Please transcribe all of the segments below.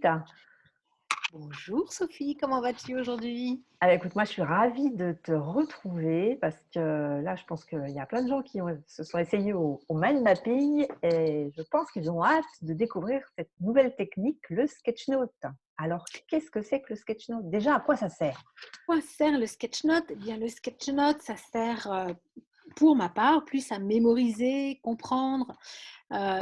Bénédicte. Bonjour Sophie, comment vas-tu aujourd'hui? Écoute, moi, je suis ravie de te retrouver parce que là, je pense qu'il y a plein de gens qui se sont essayés au mind mapping et je pense qu'ils ont hâte de découvrir cette nouvelle technique, le sketchnote. Alors, qu'est-ce que c'est que le sketchnote? Déjà, à quoi ça sert? À quoi sert le sketchnote? Eh bien, le sketchnote, ça sert, pour ma part, plus à mémoriser, comprendre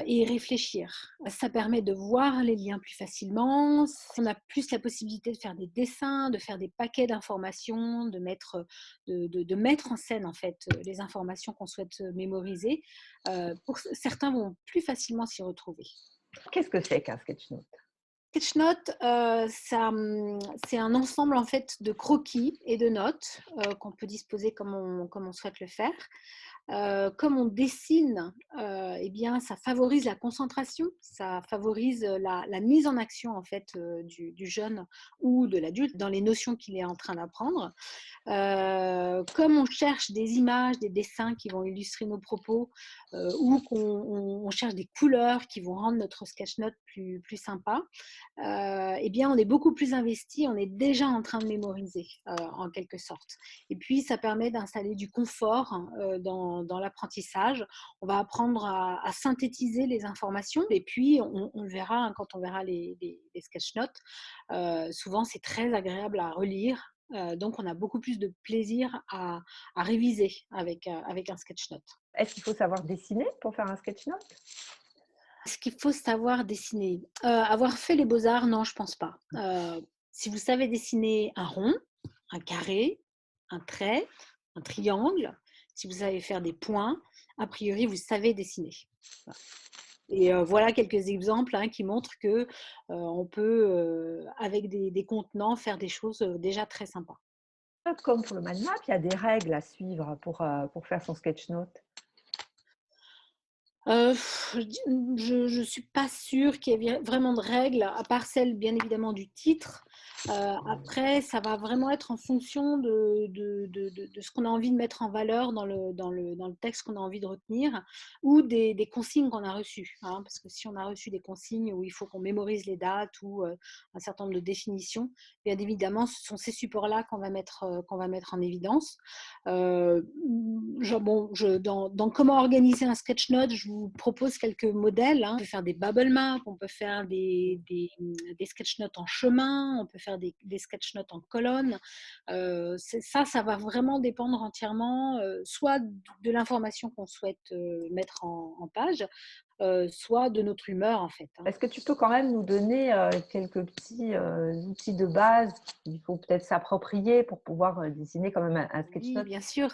et réfléchir. Ça permet de voir les liens plus facilement. On a plus la possibilité de faire des dessins, de faire des paquets d'informations, de mettre en scène en fait les informations qu'on souhaite mémoriser. Certains vont plus facilement s'y retrouver. Qu'est-ce que c'est qu'un sketchnote? Sketchnote, c'est un ensemble en fait de croquis et de notes, qu'on peut disposer comme on souhaite le faire. Comme on dessine, et bien ça favorise la concentration, ça favorise, la mise en action en fait, du jeune ou de l'adulte dans les notions qu'il est en train d'apprendre. Comme on cherche des images, des dessins qui vont illustrer nos propos, ou qu'on cherche des couleurs qui vont rendre notre sketch-note plus sympa, eh bien, on est beaucoup plus investi, on est déjà en train de mémoriser, en quelque sorte. Et puis, ça permet d'installer du confort dans l'apprentissage. On va apprendre à synthétiser les informations et puis on le verra hein, quand on verra les sketch-notes. Souvent, c'est très agréable à relire. Donc, on a beaucoup plus de plaisir à réviser avec un sketch-note. Est-ce qu'il faut savoir dessiner pour faire un sketchnote? Est-ce qu'il faut savoir dessiner? Avoir fait les beaux-arts, non, je pense pas. Si vous savez dessiner un rond, un carré, un trait, un triangle, si vous savez faire des points, a priori, vous savez dessiner. Voilà. Et voilà quelques exemples, hein, qui montrent que, on peut, avec des contenants, faire des choses, déjà très sympas. Comme pour le mind map, il y a des règles à suivre pour faire son sketchnote. Heu, je suis pas sûre qu'il y ait vraiment de règles, à part celle, bien évidemment, du titre. Après, ça va vraiment être en fonction de ce qu'on a envie de mettre en valeur dans le texte qu'on a envie de retenir ou des consignes qu'on a reçues, hein. Parce que si on a reçu des consignes où il faut qu'on mémorise les dates ou, un certain nombre de définitions, bien évidemment, ce sont ces supports-là qu'on va mettre en évidence. Dans comment organiser un sketch note, je vous propose quelques modèles, hein. On peut faire des bubble maps, on peut faire des sketch notes en chemin, on peut faire des sketch notes en colonne. Ça va vraiment dépendre entièrement, soit de l'information qu'on souhaite mettre en page, soit de notre humeur en fait, hein. Est-ce que tu peux quand même nous donner quelques petits outils de base qu'il faut peut-être s'approprier pour pouvoir dessiner quand même un Oui, sketchnote? bien sûr.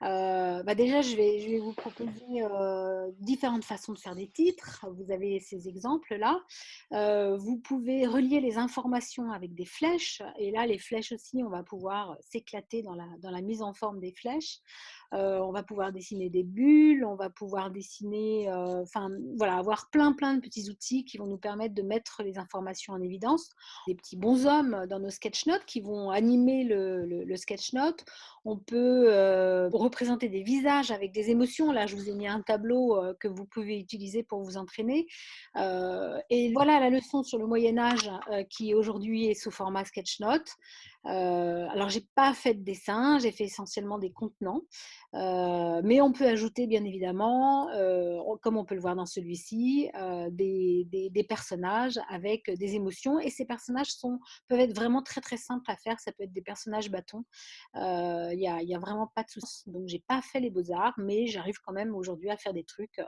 Déjà, je vais vous proposer, différentes façons de faire des titres. Vous avez ces exemples-là. Vous pouvez relier les informations avec des flèches et là, les flèches aussi, on va pouvoir s'éclater dans la mise en forme des flèches. On va pouvoir dessiner des bulles, on va pouvoir dessiner, enfin, voilà, avoir plein de petits outils qui vont nous permettre de mettre les informations en évidence. Des petits bonshommes dans nos sketch notes qui vont animer le sketch note. On peut représenter des visages avec des émotions. Là, je vous ai mis un tableau que vous pouvez utiliser pour vous entraîner. Et voilà la leçon sur le Moyen Âge qui aujourd'hui est sous format sketch note. Alors, j'ai pas fait de dessin, j'ai fait essentiellement des contenants. Mais on peut ajouter bien évidemment, comme on peut le voir dans celui-ci, des personnages avec des émotions et ces personnages peuvent être vraiment très, très simples à faire. Ça peut être des personnages bâtons. Il y a vraiment pas de souci. Donc j'ai pas fait les beaux-arts, mais j'arrive quand même aujourd'hui à faire des trucs,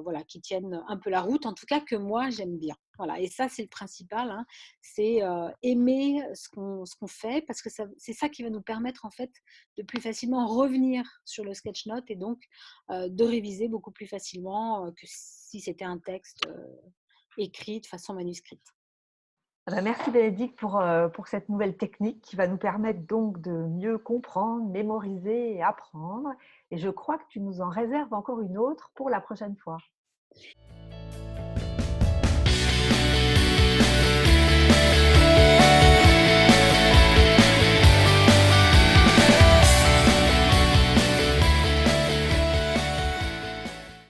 voilà, qui tiennent un peu la route, en tout cas que moi j'aime bien. Voilà et ça c'est le principal, hein, c'est, aimer ce qu'on fait parce que c'est ça qui va nous permettre en fait de plus facilement revenir sur le sketch note et donc, de réviser beaucoup plus facilement, que si c'était un texte, écrit de façon manuscrite. Ah bah, merci Bénédicte pour cette nouvelle technique qui va nous permettre donc de mieux comprendre, mémoriser et apprendre. Et je crois que tu nous en réserves encore une autre pour la prochaine fois.